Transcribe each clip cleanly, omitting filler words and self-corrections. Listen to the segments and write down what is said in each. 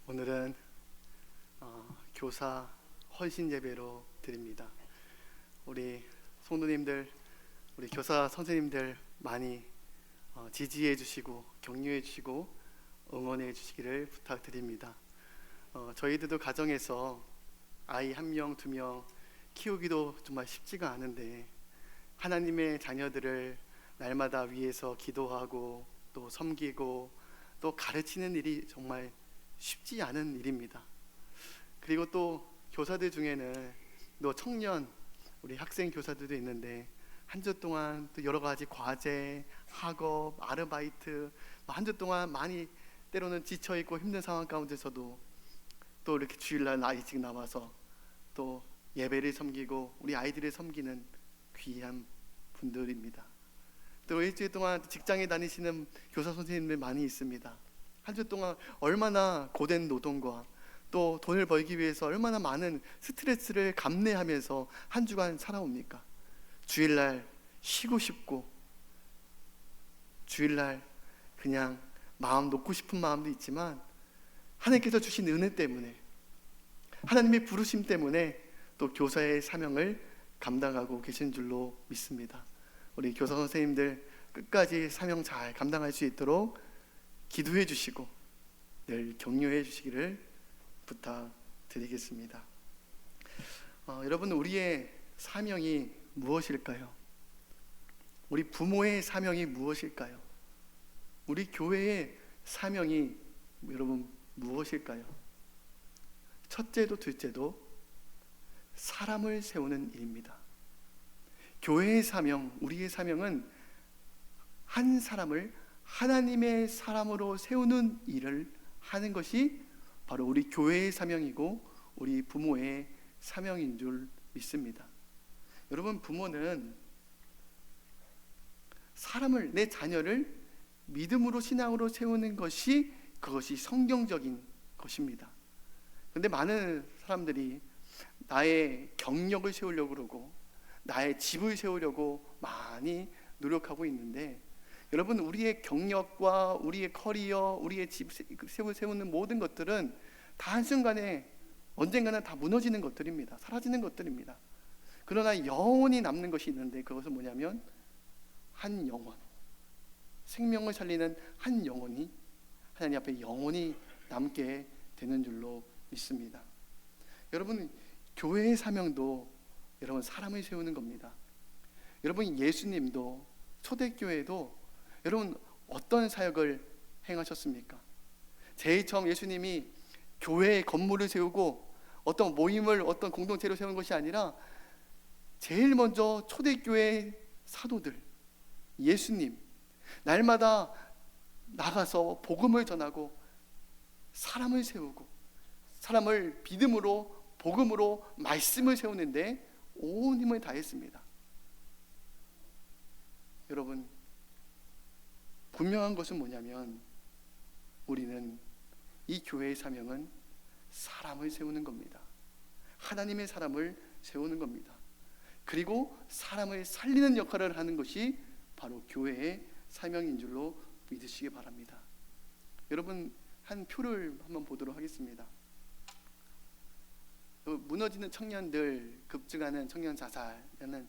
오늘은 교사 헌신 예배로 드립니다. 우리 성도님들, 우리 교사 선생님들 많이 지지해 주시고 격려해 주시고 응원해 주시기를 부탁드립니다. 저희들도 가정에서 아이 1명, 2명 키우기도 정말 쉽지가 않은데 하나님의 자녀들을 날마다 위해서 기도하고 또 섬기고 또 가르치는 일이 정말 쉽지 않은 일입니다. 그리고 또 교사들 중에는 또 청년, 우리 학생 교사들도 있는데 한 주 동안 또 여러 가지 과제, 학업, 아르바이트 한 주 동안 많이 때로는 지쳐있고 힘든 상황 가운데서도 또 이렇게 주일날 일찍 나와서 또 예배를 섬기고 우리 아이들을 섬기는 귀한 분들입니다. 또 일주일 동안 직장에 다니시는 교사 선생님들 많이 있습니다. 한 주 동안 얼마나 고된 노동과 또 돈을 벌기 위해서 얼마나 많은 스트레스를 감내하면서 한 주간 살아옵니까? 주일날 쉬고 싶고 주일날 그냥 마음 놓고 싶은 마음도 있지만 하나님께서 주신 은혜 때문에 하나님의 부르심 때문에 또 교사의 사명을 감당하고 계신 줄로 믿습니다. 우리 교사 선생님들 끝까지 사명 잘 감당할 수 있도록 기도해 주시고 늘 격려해 주시기를 부탁드리겠습니다. 여러분, 우리의 사명이 무엇일까요? 우리 부모의 사명이 무엇일까요? 우리 교회의 사명이 여러분 무엇일까요? 첫째도 둘째도 사람을 세우는 일입니다. 교회의 사명, 우리의 사명은 한 사람을 하나님의 사람으로 세우는 일을 하는 것이 바로 우리 교회의 사명이고 우리 부모의 사명인 줄 믿습니다. 여러분, 부모는 사람을, 내 자녀를 믿음으로 신앙으로 세우는 것이 그것이 성경적인 것입니다. 그런데 많은 사람들이 나의 경력을 세우려고 그러고 나의 집을 세우려고 많이 노력하고 있는데, 여러분, 우리의 경력과 우리의 커리어, 우리의 집 세우는 모든 것들은 다 한순간에 언젠가는 다 무너지는 것들입니다. 사라지는 것들입니다. 그러나 영원히 남는 것이 있는데 그것은 뭐냐면 한 영혼, 생명을 살리는 한 영혼이 하나님 앞에 영원히 남게 되는 줄로 믿습니다. 여러분, 교회의 사명도 여러분 사람을 세우는 겁니다. 여러분, 예수님도 초대교회도 여러분 어떤 사역을 행하셨습니까? 제일 처음 예수님이 교회의 건물을 세우고 어떤 모임을 어떤 공동체로 세운 것이 아니라 제일 먼저 초대교회 사도들, 예수님 날마다 나가서 복음을 전하고 사람을 세우고 사람을 믿음으로 복음으로 말씀을 세우는데 온 힘을 다했습니다. 여러분, 분명한 것은 뭐냐면 우리는 이 교회의 사명은 사람을 세우는 겁니다. 하나님의 사람을 세우는 겁니다. 그리고 사람을 살리는 역할을 하는 것이 바로 교회의 사명인 줄로 믿으시기 바랍니다. 여러분, 한 표를 한번 보도록 하겠습니다. 무너지는 청년들, 급증하는 청년 자살이라는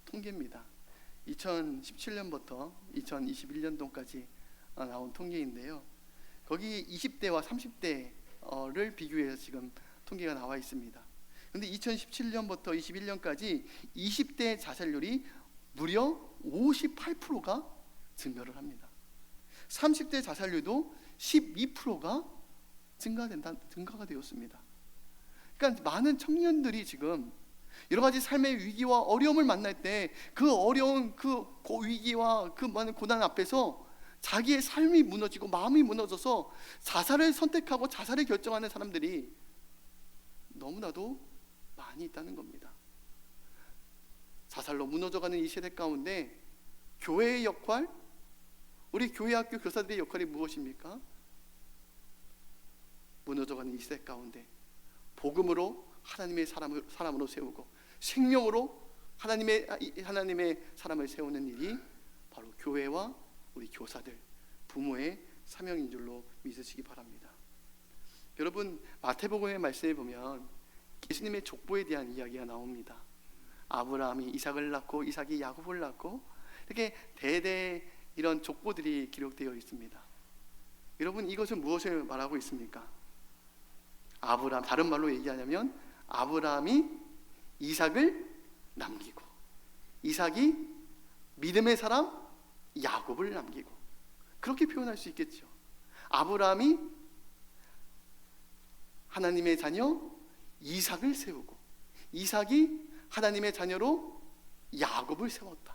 통계입니다. 2017년부터 2021년도까지 나온 통계인데요. 거기 20대와 30대를 비교해서 지금 통계가 나와 있습니다. 그런데 2017년부터 21년까지 20대 자살률이 무려 58%가 증가를 합니다. 30대 자살률도 12%가 증가가 되었습니다. 그러니까 많은 청년들이 지금 여러 가지 삶의 위기와 어려움을 만날 때 그 어려운 그 위기와 그 많은 고난 앞에서 자기의 삶이 무너지고 마음이 무너져서 자살을 선택하고 자살을 결정하는 사람들이 너무나도 많이 있다는 겁니다. 자살로 무너져가는 이 세대 가운데 교회의 역할, 우리 교회 학교 교사들의 역할이 무엇입니까? 무너져가는 이 세대 가운데 복음으로 하나님의 사람으로 세우고 생명으로 하나님의 사람을 세우는 일이 바로 교회와 우리 교사들, 부모의 사명인 줄로 믿으시기 바랍니다. 여러분, 마태복음의 말씀에 보면 예수님의 족보에 대한 이야기가 나옵니다. 아브라함이 이삭을 낳고 이삭이 야곱을 낳고 이렇게 대대 이런 족보들이 기록되어 있습니다. 여러분, 이것은 무엇을 말하고 있습니까? 아브라함, 다른 말로 얘기하자면 아브라함이 이삭을 남기고 이삭이 믿음의 사람 야곱을 남기고, 그렇게 표현할 수 있겠죠. 아브라함이 하나님의 자녀 이삭을 세우고 이삭이 하나님의 자녀로 야곱을 세웠다.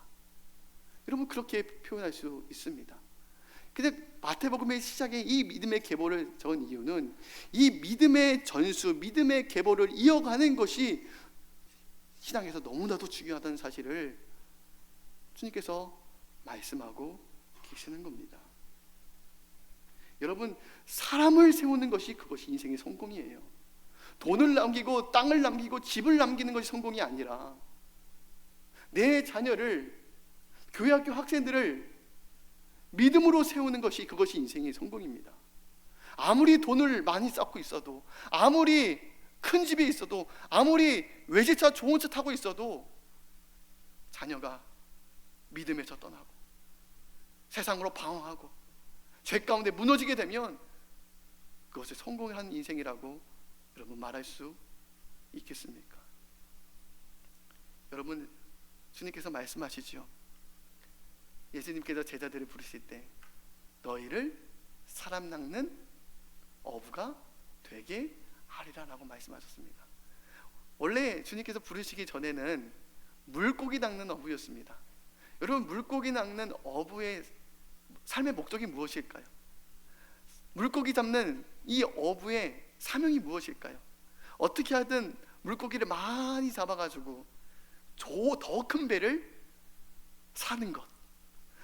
여러분, 그렇게 표현할 수 있습니다. 근데 마태복음의 시작에 이 믿음의 계보를 적은 이유는 이 믿음의 전수, 믿음의 계보를 이어가는 것이 신앙에서 너무나도 중요하다는 사실을 주님께서 말씀하고 계시는 겁니다. 여러분, 사람을 세우는 것이 그것이 인생의 성공이에요. 돈을 남기고 땅을 남기고 집을 남기는 것이 성공이 아니라 내 자녀를, 교회 학교 학생들을 믿음으로 세우는 것이 그것이 인생의 성공입니다. 아무리 돈을 많이 쌓고 있어도, 아무리 큰 집에 있어도, 아무리 외제차 좋은 차 타고 있어도 자녀가 믿음에서 떠나고 세상으로 방황하고 죄 가운데 무너지게 되면 그것을 성공한 인생이라고 여러분 말할 수 있겠습니까? 여러분, 주님께서 말씀하시죠. 예수님께서 제자들을 부르실 때 너희를 사람 낚는 어부가 되게 하리라라고 말씀하셨습니다. 원래 주님께서 부르시기 전에는 물고기 낚는 어부였습니다. 여러분, 물고기 낚는 어부의 삶의 목적이 무엇일까요? 물고기 잡는 이 어부의 사명이 무엇일까요? 어떻게 하든 물고기를 많이 잡아가지고 더 큰 배를 사는 것,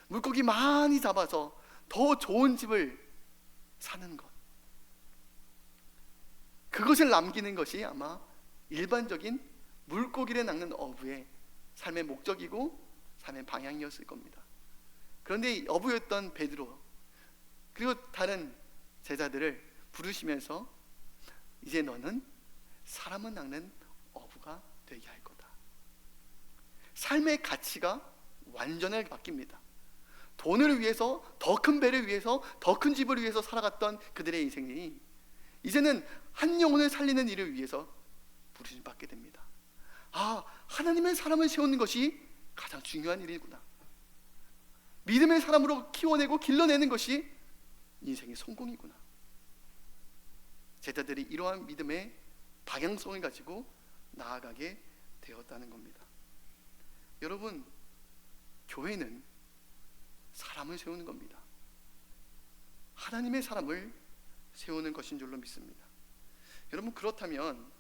물고기 많이 잡아서 더 좋은 집을 사는 것, 그것을 남기는 것이 아마 일반적인 물고기를 낚는 어부의 삶의 목적이고 삶의 방향이었을 겁니다. 그런데 어부였던 베드로 그리고 다른 제자들을 부르시면서 이제 너는 사람을 낚는 어부가 되게 할 거다. 삶의 가치가 완전하게 바뀝니다. 돈을 위해서, 더 큰 배를 위해서, 더 큰 집을 위해서 살아갔던 그들의 인생이 이제는 한 영혼을 살리는 일을 위해서 부르심 받게 됩니다. 아, 하나님의 사람을 세우는 것이 가장 중요한 일이구나. 믿음의 사람으로 키워내고 길러내는 것이 인생의 성공이구나. 제자들이 이러한 믿음의 방향성을 가지고 나아가게 되었다는 겁니다. 여러분, 교회는 사람을 세우는 겁니다. 하나님의 사람을 세우는 것인 줄로 믿습니다. 여러분, 그렇다면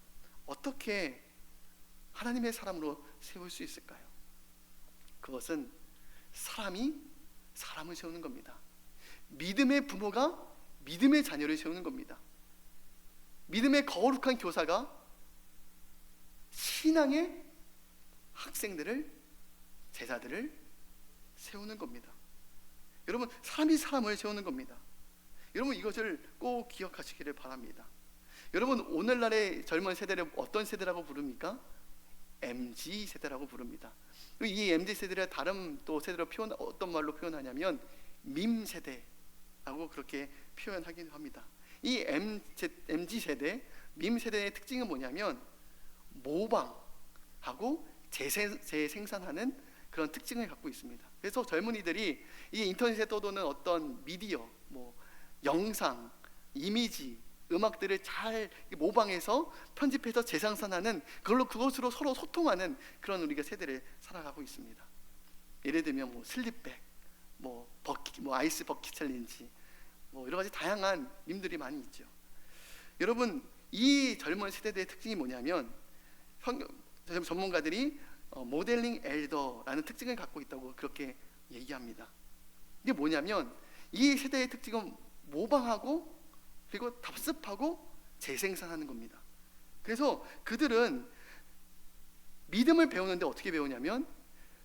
어떻게 하나님의 사람으로 세울 수 있을까요? 그것은 사람이 사람을 세우는 겁니다. 믿음의 부모가 믿음의 자녀를 세우는 겁니다. 믿음의 거룩한 교사가 신앙의 학생들을, 제자들을 세우는 겁니다. 여러분, 사람이 사람을 세우는 겁니다. 여러분, 이것을 꼭 기억하시기를 바랍니다. 여러분, 오늘날의 젊은 세대를 어떤 세대라고 부릅니까? MZ 세대라고 부릅니다. 이 MZ 세대를 다른 또 세대로 어떤 말로 표현하냐면 밈 세대라고 그렇게 표현하기도 합니다. 이 MZ 세대, 밈 세대의 특징은 뭐냐면 모방하고 재생산하는 그런 특징을 갖고 있습니다. 그래서 젊은이들이 이 인터넷에 떠도는 어떤 미디어, 영상, 이미지, 음악들을 잘 모방해서 편집해서 재생산하는 그것으로 서로 소통하는 그런 우리가 세대를 살아가고 있습니다. 예를 들면 슬립백, 아이스 버킷 챌린지, 여러 가지 다양한 밈들이 많이 있죠. 여러분, 이 젊은 세대의 특징이 뭐냐면 전문가들이 모델링 엘더라는 특징을 갖고 있다고 그렇게 얘기합니다. 이게 뭐냐면 이 세대의 특징은 모방하고 그리고 답습하고 재생산하는 겁니다. 그래서 그들은 믿음을 배우는데 어떻게 배우냐면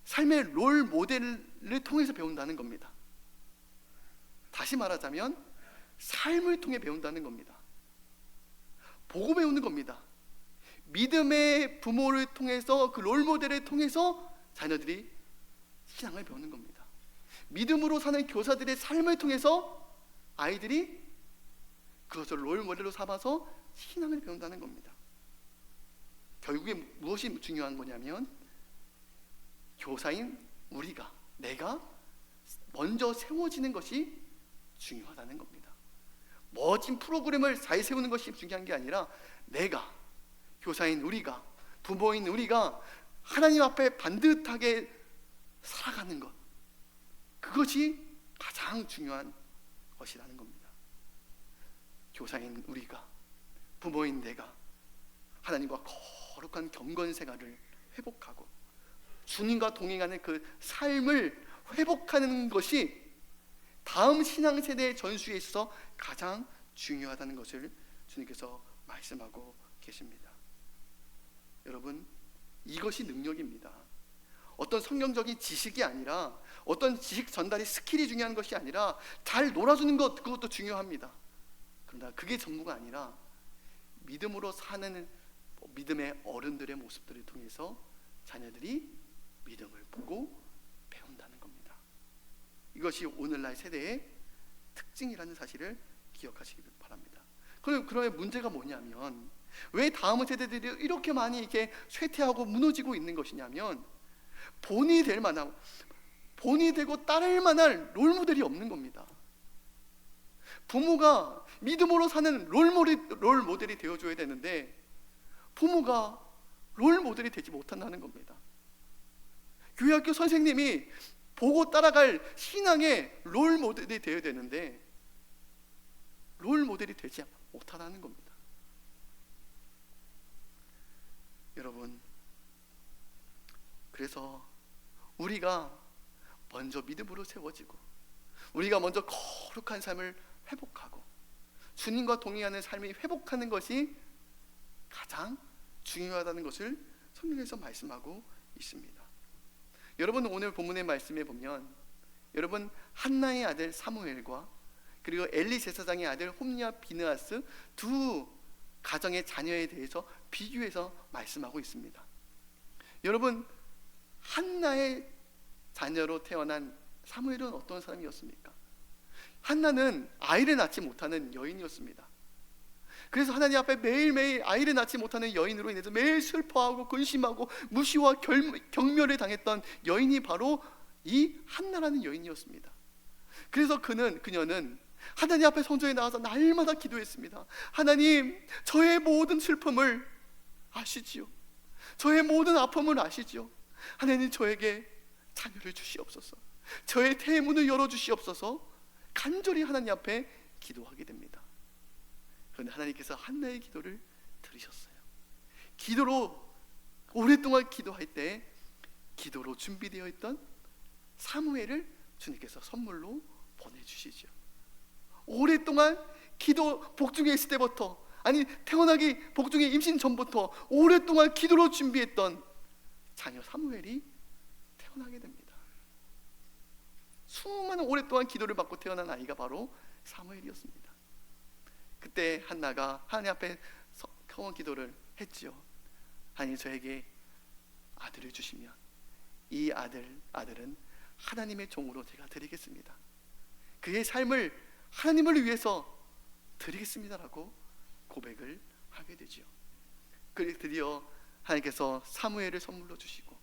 삶의 롤 모델을 통해서 배운다는 겁니다. 다시 말하자면 삶을 통해 배운다는 겁니다. 보고 배우는 겁니다. 믿음의 부모를 통해서, 그 롤모델을 통해서 자녀들이 신앙을 배우는 겁니다. 믿음으로 사는 교사들의 삶을 통해서 아이들이 그것을 롤모델로 삼아서 신앙을 배운다는 겁니다. 결국에 무엇이 중요한 거냐면, 교사인 우리가, 내가 먼저 세워지는 것이 중요하다는 겁니다. 멋진 프로그램을 잘 세우는 것이 중요한 게 아니라, 내가, 교사인 우리가, 부모인 우리가 하나님 앞에 반듯하게 살아가는 것, 그것이 가장 중요한 것이라는 겁니다. 교사인 우리가, 부모인 내가 하나님과 거룩한 경건 생활을 회복하고 주님과 동행하는 그 삶을 회복하는 것이 다음 신앙세대의 전수에 있어서 가장 중요하다는 것을 주님께서 말씀하고 계십니다. 여러분, 이것이 능력입니다. 어떤 성경적인 지식이 아니라, 어떤 지식 전달이 스킬이 중요한 것이 아니라, 잘 놀아주는 것, 그것도 중요합니다. 그러나 그게 전부가 아니라 믿음으로 사는 믿음의 어른들의 모습들을 통해서 자녀들이 믿음을 보고 배운다는 겁니다. 이것이 오늘날 세대의 특징이라는 사실을 기억하시기 바랍니다. 그러면 문제가 뭐냐면, 왜 다음 세대들이 이렇게 많이 이렇게 쇠퇴하고 무너지고 있는 것이냐면, 본이 되고 따를 만한 롤모델이 없는 겁니다. 부모가 믿음으로 사는 롤모델이 되어줘야 되는데, 부모가 롤모델이 되지 못한다는 겁니다. 교회학교 선생님이 보고 따라갈 신앙의 롤모델이 되어야 되는데, 롤모델이 되지 못하다는 겁니다. 여러분, 그래서 우리가 먼저 믿음으로 세워지고, 우리가 먼저 거룩한 삶을 회복하고 주님과 동행하는 삶이 회복하는 것이 가장 중요하다는 것을 성경에서 말씀하고 있습니다. 여러분, 오늘 본문의 말씀에 보면, 여러분, 한나의 아들 사무엘과 그리고 엘리 제사장의 아들 홈리와 비느하스 두 가정의 자녀에 대해서 비교해서 말씀하고 있습니다. 여러분, 한나의 자녀로 태어난 사무엘은 어떤 사람이었습니까? 한나는 아이를 낳지 못하는 여인이었습니다. 그래서 하나님 앞에 매일매일 아이를 낳지 못하는 여인으로 인해서 매일 슬퍼하고 근심하고 무시와 경멸을 당했던 여인이 바로 이 한나라는 여인이었습니다. 그래서 그녀는 하나님 앞에 성전에 나와서 날마다 기도했습니다. 하나님, 저의 모든 슬픔을 아시지요. 저의 모든 아픔을 아시지요. 하나님, 저에게 자녀를 주시옵소서. 저의 태문을 열어주시옵소서. 간절히 하나님 앞에 기도하게 됩니다. 그런데 하나님께서 한나의 기도를 들으셨어요. 기도로 오랫동안 기도할 때 기도로 준비되어 있던 사무엘을 주님께서 선물로 보내주시죠. 오랫동안 기도 복중에 있을 때부터, 아니 태어나기 복중에 임신 전부터 오랫동안 기도로 준비했던 자녀 사무엘이 태어나게 됩니다. 수많은 오랫동안 기도를 받고 태어난 아이가 바로 사무엘이었습니다. 그때 한나가 하나님 앞에 성원 기도를 했지요. 하나님, 저에게 아들을 주시면 이 아들은 하나님의 종으로 제가 드리겠습니다. 그의 삶을 하나님을 위해서 드리겠습니다라고 고백을 하게 되지요. 그리고 드디어 하나님께서 사무엘을 선물로 주시고,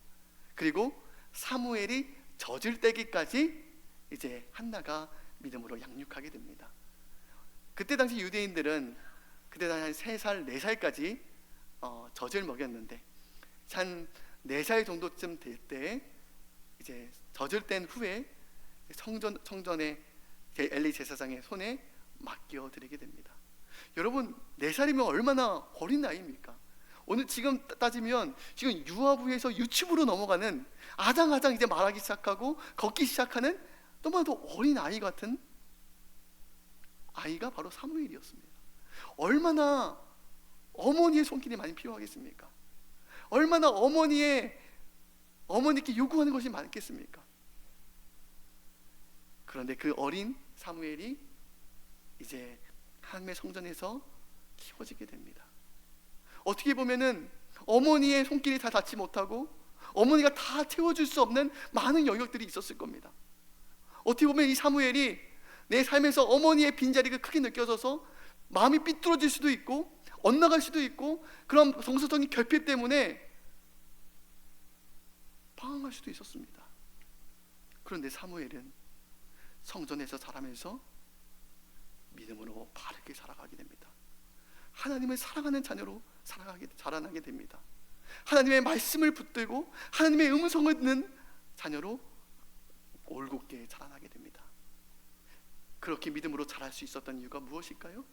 그리고 사무엘이 젖을 떼기까지 이제 한나가 믿음으로 양육하게 됩니다. 그때 당시 유대인들은 그때 당시 한 3살, 4살까지 젖을 먹였는데, 한 4살 정도쯤 될 때 이제 젖을 뗀 후에 성전에 엘리 제사장의 손에 맡겨 드리게 됩니다. 여러분, 4살이면 얼마나 어린 나이입니까? 오늘 지금 따지면 지금 유아부에서 유치부로 넘어가는 아장아장 이제 말하기 시작하고 걷기 시작하는 너무나도 어린 아이 같은 아이가 바로 사무엘이었습니다. 얼마나 어머니의 손길이 많이 필요하겠습니까? 얼마나 어머니께 요구하는 것이 많겠습니까? 그런데 그 어린 사무엘이 이제 하나님의 성전에서 키워지게 됩니다. 어떻게 보면은 어머니의 손길이 다 닿지 못하고 어머니가 다 채워줄 수 없는 많은 영역들이 있었을 겁니다. 어떻게 보면 이 사무엘이 내 삶에서 어머니의 빈자리가 크게 느껴져서 마음이 삐뚤어질 수도 있고 엇나갈 수도 있고 그런 정서적인 결핍 때문에 방황할 수도 있었습니다. 그런데 사무엘은 성전에서 자라면서 믿음으로 바르게 살아가게 됩니다. 하나님을 사랑하는 자녀로 자라나게 됩니다. 하나님의 말씀을 붙들고 하나님의 음성을 듣는 자녀로 올곧게 자라나게 됩니다. 그렇게 믿음으로 자랄 수 있었던 이유가 무엇일까요?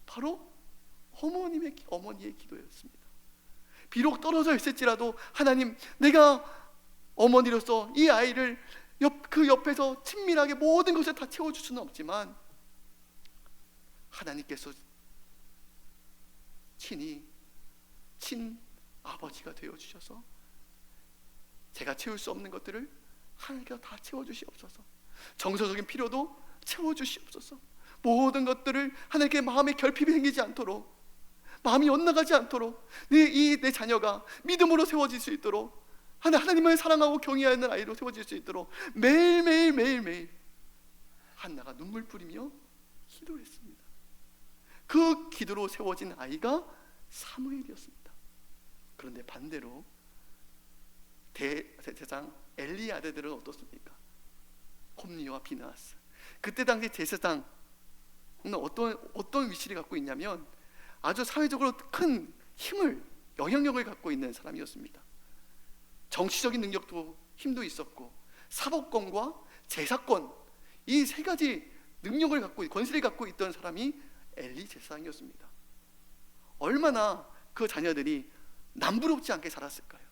바로 어머니의 기도였습니다. 비록 떨어져 있을지라도 하나님, 내가 어머니로서 이 아이를 그 옆에서 친밀하게 모든 것을 다 채워줄 수는 없지만 하나님께서 친아버지가 되어주셔서 제가 채울 수 없는 것들을 하나님께서 다 채워주시옵소서. 정서적인 필요도 채워주시옵소서. 모든 것들을 하나님께 마음에 결핍이 생기지 않도록, 마음이 엇나가지 않도록 내 자녀가 믿음으로 세워질 수 있도록, 하나님을 사랑하고 경외하는 아이로 세워질 수 있도록 매일매일 한나가 눈물 뿌리며 기도했습니다. 그 기도로 세워진 아이가 사무엘이었습니다. 그런데 반대로 제사장 엘리의 아들들은 어떻습니까? 홈리와 비느하스. 그때 당시 제사장은 어떤 위치를 갖고 있냐면 아주 사회적으로 큰 힘을, 영향력을 갖고 있는 사람이었습니다. 정치적인 능력도 힘도 있었고 사법권과 제사권, 이 세 가지 능력을 갖고, 권세를 갖고 있던 사람이 엘리 제사장이었습니다. 얼마나 그 자녀들이 남부럽지 않게 자랐을까요?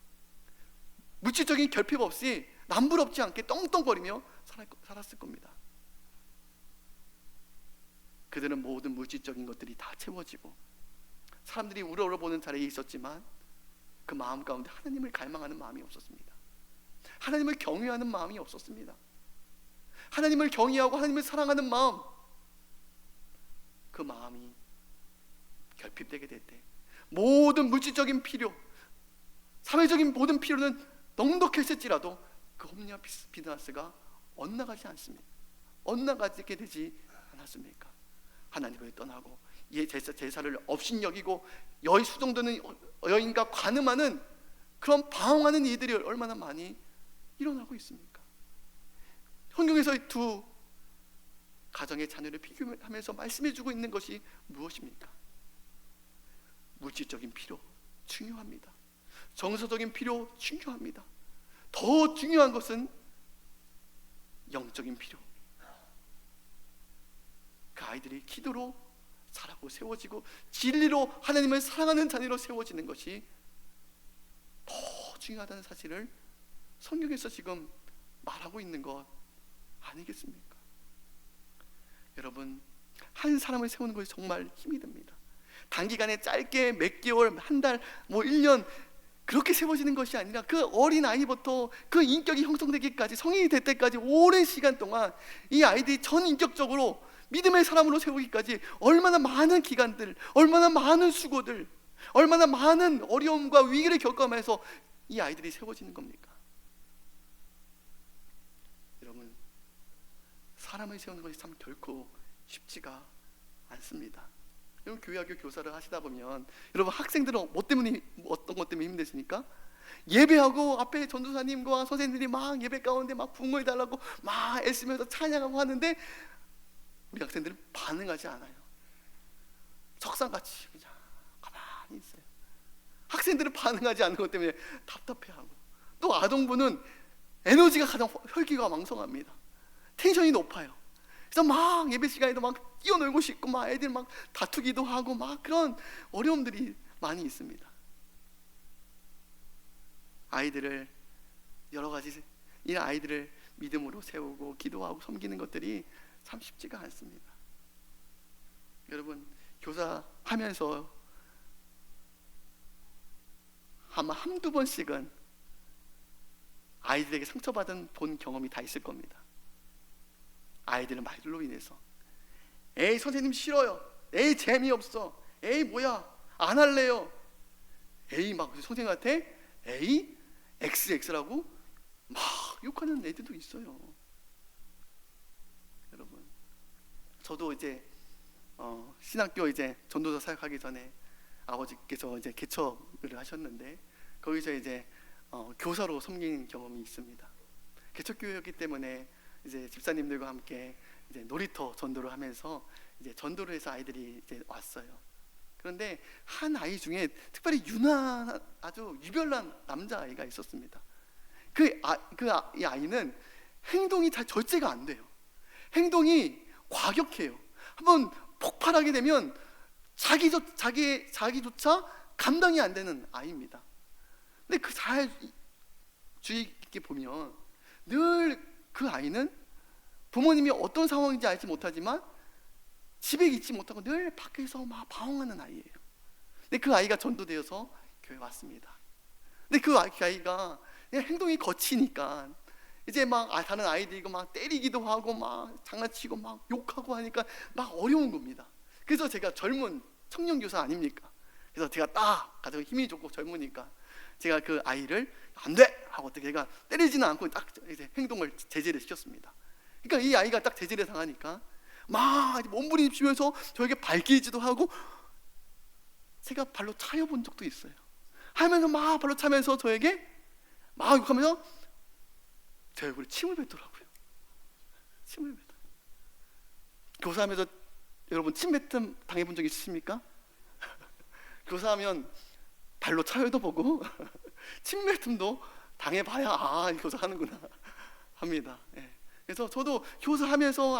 물질적인 결핍 없이 남부럽지 않게 떵떵거리며 살았을 겁니다. 그들은 모든 물질적인 것들이 다 채워지고 사람들이 우러러보는 자리에 있었지만 그 마음 가운데 하나님을 갈망하는 마음이 없었습니다. 하나님을 경외하는 마음이 없었습니다. 하나님을 경외하고 하나님을 사랑하는 마음, 그 마음이 결핍되게 될 때 모든 물질적인 필요, 사회적인 모든 필요는 넉넉했을지라도 그 홈리와 비느하스가 엇나가지 않습니다. 엇나가게 되지 않았습니까? 하나님을 떠나고 제사를 업신여기고 수종드는 여인과 관음하는 그런 방황하는 이들이 얼마나 많이 일어나고 있습니까? 성경에서 두 가정의 자녀를 비교하면서 말씀해주고 있는 것이 무엇입니까? 물질적인 필요 중요합니다. 정서적인 필요 중요합니다. 더 중요한 것은 영적인 필요. 그 아이들이 기도로 자라고 세워지고 진리로 하나님을 사랑하는 자녀로 세워지는 것이 더 중요하다는 사실을 성경에서 지금 말하고 있는 것 아니겠습니까? 여러분, 한 사람을 세우는 것이 정말 힘이 듭니다. 단기간에 짧게 몇 개월, 한 달, 1년 그렇게 세워지는 것이 아니라 그 어린 아이부터 그 인격이 형성되기까지, 성인이 될 때까지 오랜 시간 동안 이 아이들이 전인격적으로 믿음의 사람으로 세우기까지 얼마나 많은 기간들, 얼마나 많은 수고들, 얼마나 많은 어려움과 위기를 겪어가면서 이 아이들이 세워지는 겁니까? 여러분, 사람을 세우는 것이 참 결코 쉽지가 않습니다. 여러분, 교회학교 교사를 하시다 보면 여러분, 학생들은 어떤 것 때문에 힘드십니까? 예배하고 앞에 전도사님과 선생님들이 막 예배 가운데 막 부흥을 달라고 막 애쓰면서 찬양하고 하는데 우리 학생들은 반응하지 않아요. 석상같이 그냥 가만히 있어요. 학생들은 반응하지 않는 것 때문에 답답해하고, 또 아동부는 에너지가 가장 혈기가 왕성합니다. 텐션이 높아요. 그래서 막 예배 시간에도 막 뛰어놀고 싶고 막 애들 막 다투기도 하고 막 그런 어려움들이 많이 있습니다. 아이들을 여러 가지 이 아이들을 믿음으로 세우고 기도하고 섬기는 것들이 참 쉽지가 않습니다. 여러분, 교사하면서 아마 한두 번씩은 아이들에게 상처받은 본 경험이 다 있을 겁니다. 아이들은 말로 인해서 에이 선생님 싫어요, 에이 재미없어, 에이 뭐야, 안 할래요. A 막 선생님한테 A, XX라고 막 욕하는 애들도 있어요. 여러분, 저도 이제 신학교 이제 전도사 사역하기 전에 아버지께서 이제 개척을 하셨는데 거기서 이제 교사로 섬긴 경험이 있습니다. 개척교회였기 때문에 이제 집사님들과 함께 이제 놀이터 전도를 하면서 이제 전도를 해서 아이들이 이제 왔어요. 그런데 한 아이 중에 특별히 유난한 아주 유별난 남자 아이가 있었습니다. 이 아이는 행동이 잘 절제가 안 돼요. 행동이 과격해요. 한번 폭발하게 되면 자기조차 감당이 안 되는 아이입니다. 근데 잘 주의 깊게 보면 늘 그 아이는 부모님이 어떤 상황인지 알지 못하지만 집에 있지 못하고 늘 밖에서 막 방황하는 아이예요. 근데 그 아이가 전도되어서 교회 왔습니다. 근데 그 아이가 그냥 행동이 거치니까 이제 막 다른 아이들이 막 때리기도 하고 막 장난치고 막 욕하고 하니까 막 어려운 겁니다. 그래서 제가 젊은 청년 교사 아닙니까? 그래서 제가 딱 가서 힘이 좋고 젊으니까 제가 그 아이를 안 돼! 하고 제가 때리지는 않고 딱 이제 행동을 제재를 시켰습니다. 그러니까 이 아이가 딱 제재를 당하니까 막 몸부림치면서 저에게 발길질도 하고 제가 발로 차여본 적도 있어요. 하면서 막 발로 차면서 저에게 막 욕하면서 제 얼굴에 침을 뱉더라고요. 침을 뱉어요. 교사하면서 여러분 침 뱉음 당해본 적 있으십니까? 교사하면 발로 차여도 보고 침 뱉음도 당해봐야 이 교사 하는구나 합니다. 예. 그래서 저도 교사하면서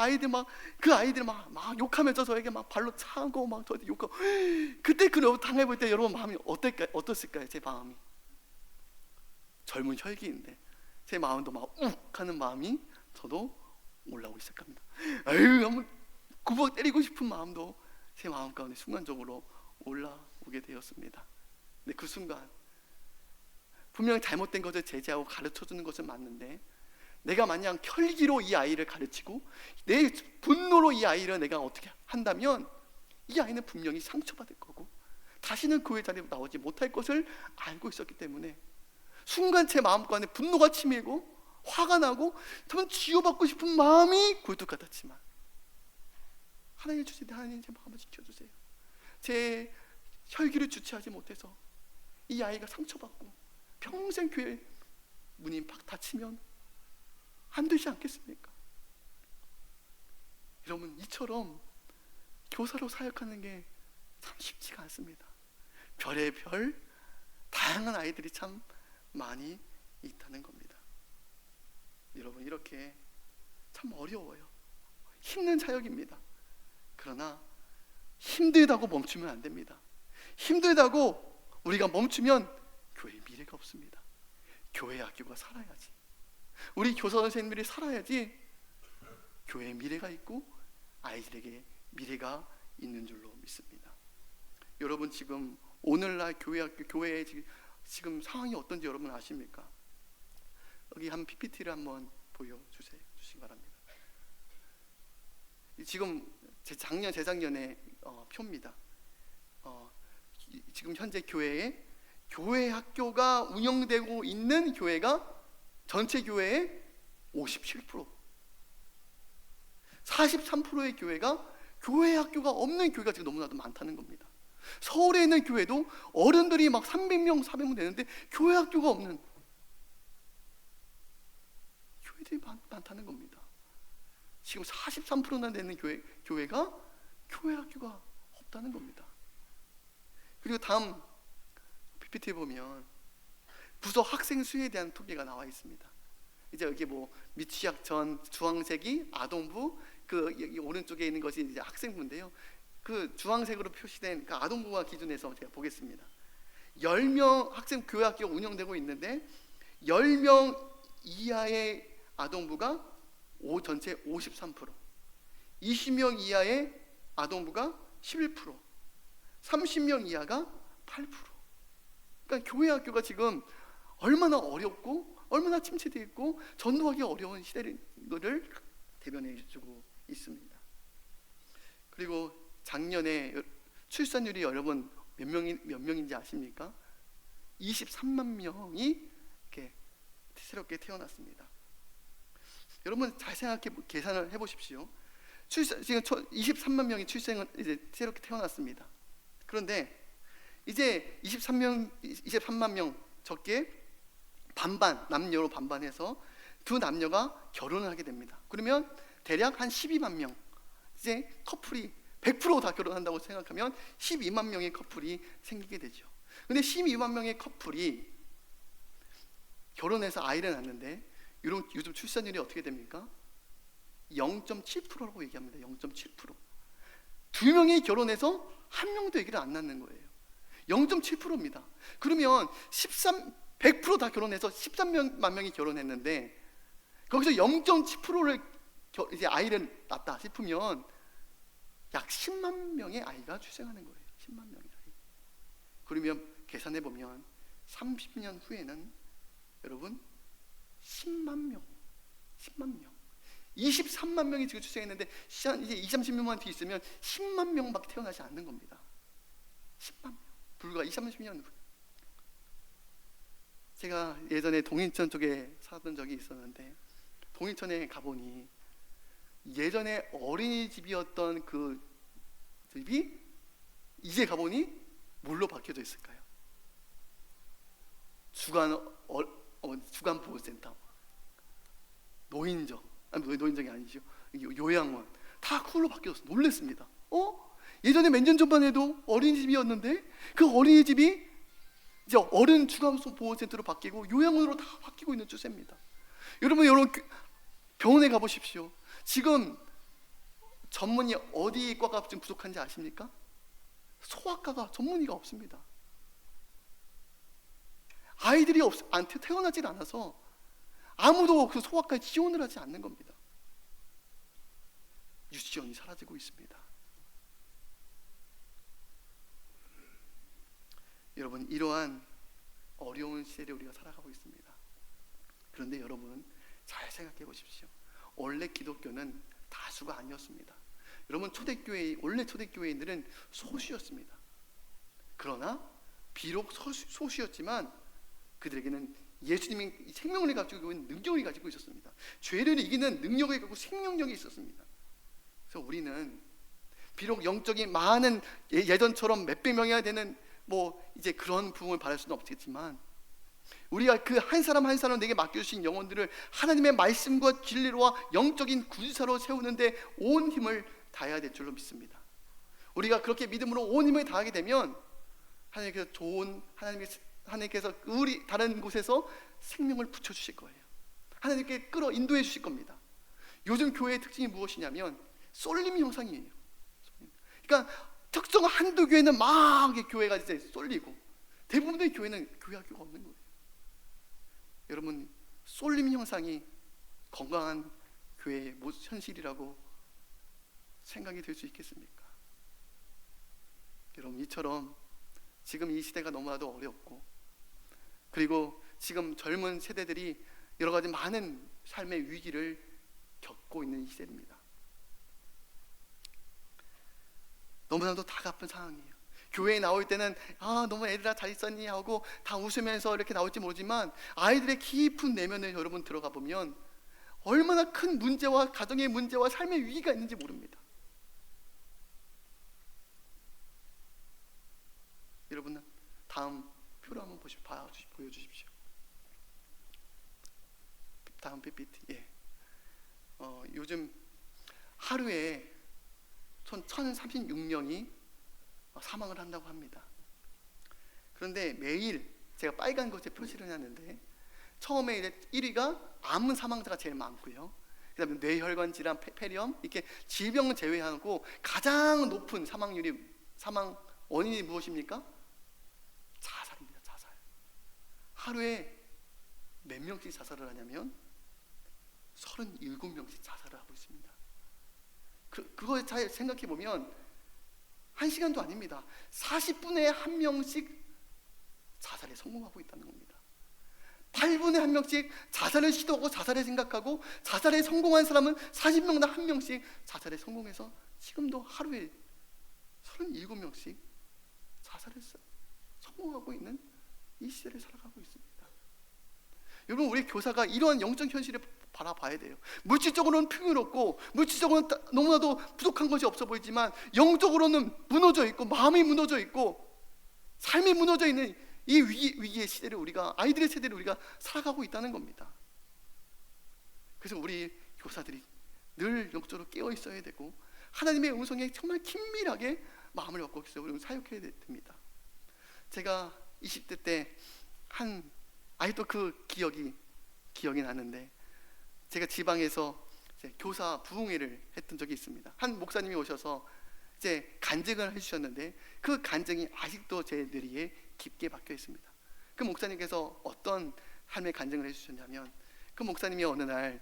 그 아이들 막 욕하면서 저에게 막 발로 차고 막 저한테 욕하고 그때 그 당해볼 때 여러분 마음이 어땠을까요? 제 마음이 젊은 혈기인데 제 마음도 막 욱 하는 마음이 저도 올라오기 시작합니다. 한번 구벅 때리고 싶은 마음도 제 마음 가운데 순간적으로 올라오게 되었습니다. 근데 그 순간 분명 잘못된 것을 제지하고 가르쳐주는 것은 맞는데 내가 만약 혈기로 이 아이를 가르치고 내 분노로 이 아이를 내가 어떻게 한다면 이 아이는 분명히 상처받을 거고 다시는 교회 자리에 나오지 못할 것을 알고 있었기 때문에 순간 제 마음 가운데 분노가 치밀고 화가 나고 저는 치유받고 싶은 마음이 굴뚝 같았지만 하나님 주시되 하나님 제 마음을 지켜주세요. 제 혈기를 주체하지 못해서 이 아이가 상처받고 평생 교회 문이 팍 닫히면 안 되지 않겠습니까? 여러분, 이처럼 교사로 사역하는 게 참 쉽지가 않습니다. 별의별 다양한 아이들이 참 많이 있다는 겁니다. 여러분, 이렇게 참 어려워요. 힘든 사역입니다. 그러나 힘들다고 멈추면 안 됩니다. 힘들다고 우리가 멈추면 교회에 미래가 없습니다. 교회 학교가 살아야지, 우리 교사 선생님들이 살아야지 교회에 미래가 있고 아이들에게 미래가 있는 줄로 믿습니다. 여러분, 지금 오늘날 교회 학교, 교회의 지금 상황이 어떤지 여러분 아십니까? 여기 한 PPT를 한번 보여주시기 바랍니다. 지금 재작년에 표입니다. 지금 현재 교회 학교가 운영되고 있는 교회가 전체 교회의 57%, 43%의 교회가 교회 학교가 없는 교회가 지금 너무나도 많다는 겁니다. 서울에 있는 교회도 어른들이 막 300명, 400명 되는데 교회 학교가 없는 교회들이 많다는 겁니다. 지금 43%나 되는 교회가 교회 학교가 없다는 겁니다. 그리고 다음 PPT에 보면 부서 학생 수에 대한 통계가 나와 있습니다. 이제 여기 미취학 전 주황색이 아동부, 여기 오른쪽에 있는 것이 이제 학생부인데요. 그 주황색으로 표시된 그 아동부와 기준해서 제가 보겠습니다. 10명 학생 교회 학교가 운영되고 있는데 10명 이하의 아동부가 전체 53%, 20명 이하의 아동부가 11%, 30명 이하가 8%. 그러니까 교회 학교가 지금 얼마나 어렵고 얼마나 침체되어 있고 전도하기 어려운 시대를 대변해주고 있습니다. 그리고 작년에 출산율이 여러분 몇 명인지 아십니까? 23만 명이 이렇게 새롭게 태어났습니다. 여러분 잘 계산을 해보십시오. 지금 23만 명이 이제 새롭게 태어났습니다. 그런데 이제 23만 명 적게 반반, 남녀로 반반해서 두 남녀가 결혼을 하게 됩니다. 그러면 대략 한 12만 명, 이제 커플이 100%다 결혼한다고 생각하면 12만 명의 커플이 생기게 되죠. 근데 12만 명의 커플이 결혼해서 아이를 낳는데 요즘 출산율이 어떻게 됩니까? 0.7%라고 얘기합니다. 0.7%. 두 명이 결혼해서 한 명도 아기를 안 낳는 거예요. 0.7%입니다. 그러면 100%다 결혼해서 13만 명이 결혼했는데 거기서 0.7%를 이제 아이를 낳았다 싶으면 약 10만 명의 아이가 출생하는 거예요. 10만 명의 아이. 그러면 계산해 보면 30년 후에는 여러분 10만 명, 23만 명이 지금 출생했는데 이제 20, 30년만 뒤 있으면 10만 명밖에 태어나지 않는 겁니다. 10만 명. 불과 20, 30년 후. 제가 예전에 동인천 쪽에 살았던 적이 있었는데 동인천에 가보니 예전에 어린이집이었던 그 집이 이제 가보니 뭘로 바뀌어져 있을까요? 주간보호센터, 노인정이 아니죠. 요양원 다 그걸로 바뀌었어. 놀랬습니다. 예전에 몇 년 전만 해도 어린이집이었는데 그 어린이집이 이제 어른 주간보호센터로 바뀌고 요양원으로 다 바뀌고 있는 추세입니다. 여러분 병원에 가보십시오. 지금 전문의 어디 과가 지금 부족한지 아십니까? 소아과가 전문의가 없습니다. 아이들이 태어나질 않아서 아무도 그 소아과에 지원을 하지 않는 겁니다. 유치원이 사라지고 있습니다. 여러분 이러한 어려운 시대를 우리가 살아가고 있습니다. 그런데 여러분 잘 생각해 보십시오. 원래 기독교는 다수가 아니었습니다. 여러분 원래 초대교회인들은 소수였습니다. 그러나 비록 소수였지만 그들에게는 예수님이 생명을 가지고 있는 능력을 가지고 있었습니다. 죄를 이기는 능력을 갖고 생명력이 있었습니다. 그래서 우리는 비록 영적인 많은 예전처럼 몇백 명이야 되는 이제 그런 부흥을 바랄 수는 없겠지만 우리가 그 한 사람 한 사람 내게 맡겨주신 영혼들을 하나님의 말씀과 진리로와 영적인 구주사로 세우는데 온 힘을 다해야 될 줄로 믿습니다. 우리가 그렇게 믿음으로 온 힘을 다하게 되면 하나님께서 우리 다른 곳에서 생명을 붙여주실 거예요. 하나님께 인도해 주실 겁니다. 요즘 교회의 특징이 무엇이냐면 쏠림 형상이에요. 그러니까 특정 한두 교회는 막 교회가 이제 쏠리고 대부분의 교회는 교회 학교가 없는 거예요. 여러분 쏠림 형상이 건강한 교회의 현실이라고 생각이 될 수 있겠습니까? 여러분 이처럼 지금 이 시대가 너무나도 어렵고 그리고 지금 젊은 세대들이 여러 가지 많은 삶의 위기를 겪고 있는 이 시대입니다. 너무나도 다가쁜 상황이에요. 교회에 나올 때는 너무 애들아 잘 있었니 하고 다 웃으면서 이렇게 나올지 모르지만 아이들의 깊은 내면에 여러분 들어가 보면 얼마나 큰 문제와 가정의 문제와 삶의 위기가 있는지 모릅니다. 여러분 다음 표로 한번 보여주십시오. 다음 PPT. 요즘 하루에 1036명이 사망을 한다고 합니다. 그런데 매일 제가 빨간 것에 표시를 해놨는데 처음에 이제 1위가 암 사망자가 제일 많고요. 그 다음에 뇌혈관 질환, 폐렴 이렇게 질병을 제외하고 가장 높은 사망 원인이 무엇입니까? 자살입니다. 자살. 하루에 몇 명씩 자살을 하냐면 37명씩 자살을 하고 있습니다. 그거에 잘 생각해 보면 1시간도 아닙니다. 40분에 1명씩 자살에 성공하고 있다는 겁니다. 8분에 1명씩 자살을 시도하고 자살을 생각하고 자살에 성공한 사람은 40명당 1명씩 자살에 성공해서 지금도 하루에 37명씩 자살을 자살을 성공하고 있는 이 시대를 살아가고 있습니다. 여러분, 우리 교사가 이러한 영적 현실을 바라봐야 돼요. 물질적으로는 풍요롭고 물질적으로는 너무나도 부족한 것이 없어 보이지만 영적으로는 무너져 있고 마음이 무너져 있고 삶이 무너져 있는 이 위기의 시대를 아이들의 세대를 우리가 살아가고 있다는 겁니다. 그래서 우리 교사들이 늘 영적으로 깨어 있어야 되고 하나님의 음성에 정말 긴밀하게 마음을 갖고 우리는 사역해야 됩니다. 제가 20대 때 아직도 그 기억이 나는데, 제가 지방에서 교사 부흥회를 했던 적이 있습니다. 한 목사님이 오셔서 이제 간증을 해주셨는데 그 간증이 아직도 제 뇌리에 깊게 박혀 있습니다. 그 목사님께서 어떤 삶의 간증을 해주셨냐면, 그 목사님이 어느 날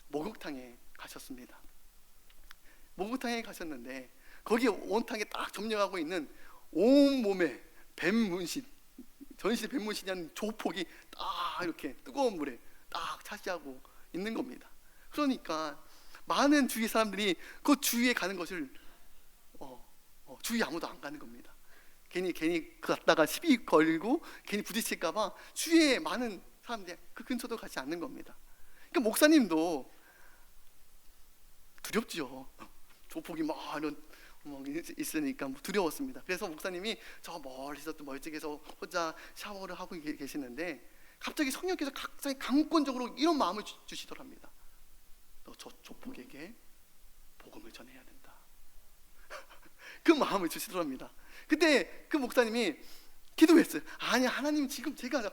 목욕탕에 가셨습니다. 목욕탕에 가셨는데 거기 온탕에 딱 점령하고 있는 온몸에 뱀문신, 전신에 뱀문신이 한 조폭이 딱 이렇게 뜨거운 물에 딱 차지하고 있는 겁니다. 그러니까 많은 주위 사람들이 그 주위에 가는 것을 주위에 아무도 안 가는 겁니다. 괜히 갔다가 시비 걸리고 괜히 부딪힐까봐 주위에 많은 사람들이 그 근처도 가지 않는 겁니다. 그러니까 목사님도 두렵죠. 조폭이 있으니까 두려웠습니다. 그래서 목사님이 저 멀리서 또 멀찍이서 혼자 샤워를 하고 계시는데 갑자기 성령께서 갑자기 강권적으로 이런 마음을 주시더랍니다. 너 저 조폭에게 복음을 전해야 된다. 그 마음을 주시더랍니다. 그때 그 목사님이 기도했어요. 아니, 하나님, 지금 제가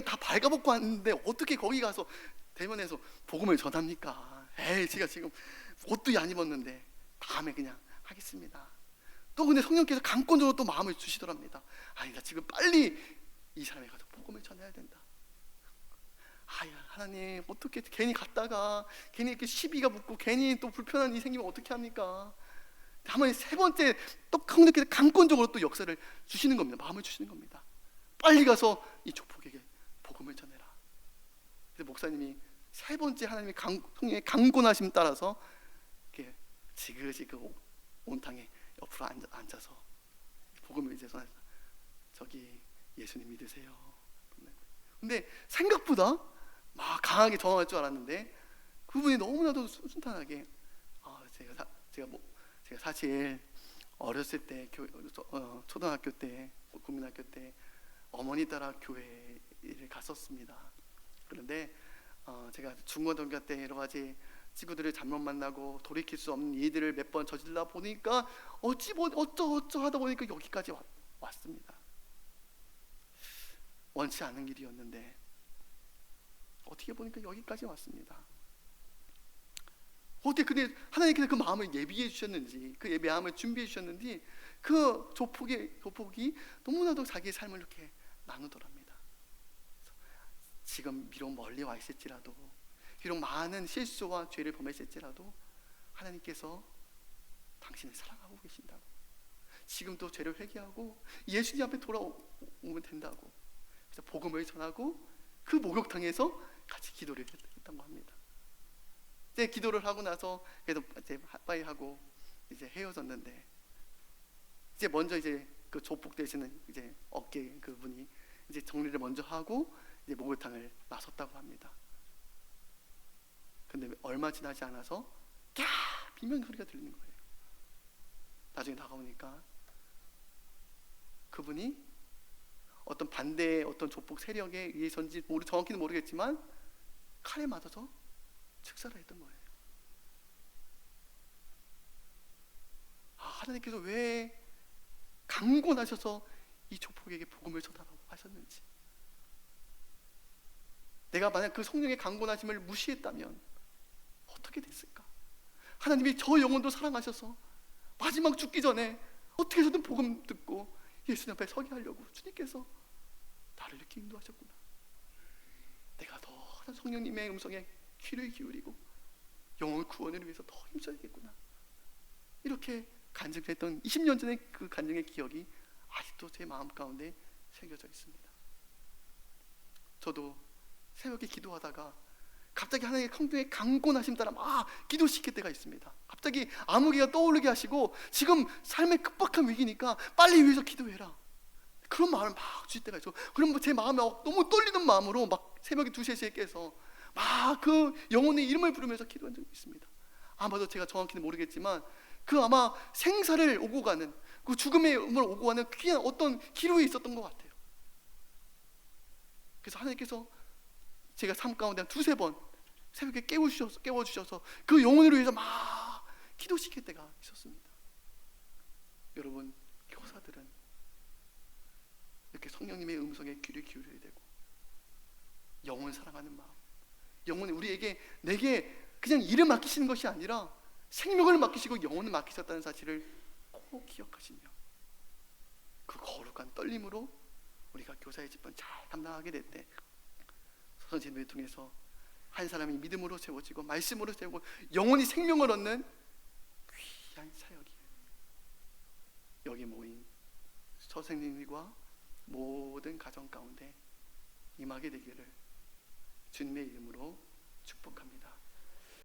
다 발가벗고 왔는데 어떻게 거기 가서 대면에서 복음을 전합니까? 제가 지금 옷도 안 입었는데 다음에 그냥 하겠습니다. 또 근데 성령께서 강권적으로 또 마음을 주시더랍니다. 아니, 나 지금 빨리 이 사람에 가서 복음을 전해야 된다. 하나님, 어떻게 괜히 갔다가 괜히 이렇게 시비가 붙고 괜히 또 불편한 일이 생기면 어떻게 합니까? 다만 세 번째 또 성령께서 강권적으로 또 역사를 주시는 겁니다. 마음을 주시는 겁니다. 빨리 가서 이 조폭에게 복음을 전해라. 그래서 목사님이 세 번째 하나님의 성령의 강권하심 따라서 이렇게 지그지그 온탕에 옆으로 앉아서 복음을 이제 전해서 저기 예수님 믿으세요. 근데 생각보다 막 강하게 저항할 줄 알았는데 그분이 너무나도 순탄하게 제가 사실 어렸을 때 초등학교 때 국민학교 때 어머니 따라 교회를 갔었습니다. 그런데 제가 중고등학교 때 여러 가지 친구들을 잘못 만나고 돌이킬 수 없는 일들을 몇 번 저질러 보니까 어쩌 하다 보니까 여기까지 왔습니다. 원치 않은 길이었는데 어떻게 보니까 여기까지 왔습니다. 어떻게 근데 하나님께서 그 마음을 예비해 주셨는지, 그 마음을 준비해 주셨는지 그 조폭이 너무나도 자기의 삶을 이렇게 나누더랍니다. 지금 비록 멀리 와 있을지라도, 비록 많은 실수와 죄를 범했을지라도 하나님께서 당신을 사랑하고 계신다고, 지금도 죄를 회개하고 예수님 앞에 돌아오면 된다고, 그래서 복음을 전하고 그 목욕탕에서 같이 기도를 했다고 합니다. 이제 기도를 하고 나서 그래도 이제 빠이 하고 이제 헤어졌는데, 이제 먼저 이제 그 조폭 되시는 이제 어깨 그분이 이제 정리를 먼저 하고 이제 목욕탕을 나섰다고 합니다. 근데 얼마 지나지 않아서 비명 소리가 들리는 거예요. 나중에 다가오니까 그분이 어떤 반대의 어떤 조폭 세력에 의해서인지 정확히는 모르겠지만 칼에 맞아서 즉사를 했던 거예요. 하나님께서 왜 강권하셔서 이 조폭에게 복음을 전하라고 하셨는지, 내가 만약 그 성령의 강권하심을 무시했다면 어떻게 됐을까? 하나님이 저 영혼도 사랑하셔서 마지막 죽기 전에 어떻게 해서든 복음 듣고 예수님 앞에 서게 하려고 주님께서 나를 이렇게 인도하셨구나. 내가 더 성령님의 음성에 귀를 기울이고 영혼의 구원을 위해서 더 힘써야겠구나. 이렇게 간증했던 20년 전의 그 간증의 기억이 아직도 제 마음 가운데 새겨져 있습니다. 저도 새벽에 기도하다가 갑자기 하나님의 성령의 강권하심 따라 막 기도시킬 때가 있습니다. 갑자기 아무개가 떠오르게 하시고 지금 삶의 급박한 위기니까 빨리 위해서 기도해라. 그런 마음을 막 주실 때가 있어. 그럼 제 마음이 너무 떨리는 마음으로 막 새벽에 2, 3시에 깨서 막 그 영혼의 이름을 부르면서 기도한 적이 있습니다. 아마도 제가 정확히는 모르겠지만 그 아마 생사를 오고 가는, 그 죽음의 음을 오고 가는 귀한 어떤 기로에 있었던 것 같아요. 그래서 하나님께서 제가 삶 가운데 한 2, 3번 새벽에 깨워주셔서 그 영혼을 위해서 막 기도시킬 때가 있었습니다. 여러분, 교사들은 이렇게 성령님의 음성에 귀를 기울여야 되고, 영혼 사랑하는 마음, 영혼이 우리에게, 내게 그냥 일을 맡기시는 것이 아니라 생명을 맡기시고 영혼을 맡기셨다는 사실을 꼭 기억하시며, 그 거룩한 떨림으로 우리가 교사의 직분 잘 감당하게 될 때 선생님을 통해서 한 사람이 믿음으로 세워지고 말씀으로 세우고 영혼이 생명을 얻는 귀한 사역이 여기 모인 선생님과 모든 가정 가운데 임하게 되기를 주님의 이름으로 축복합니다.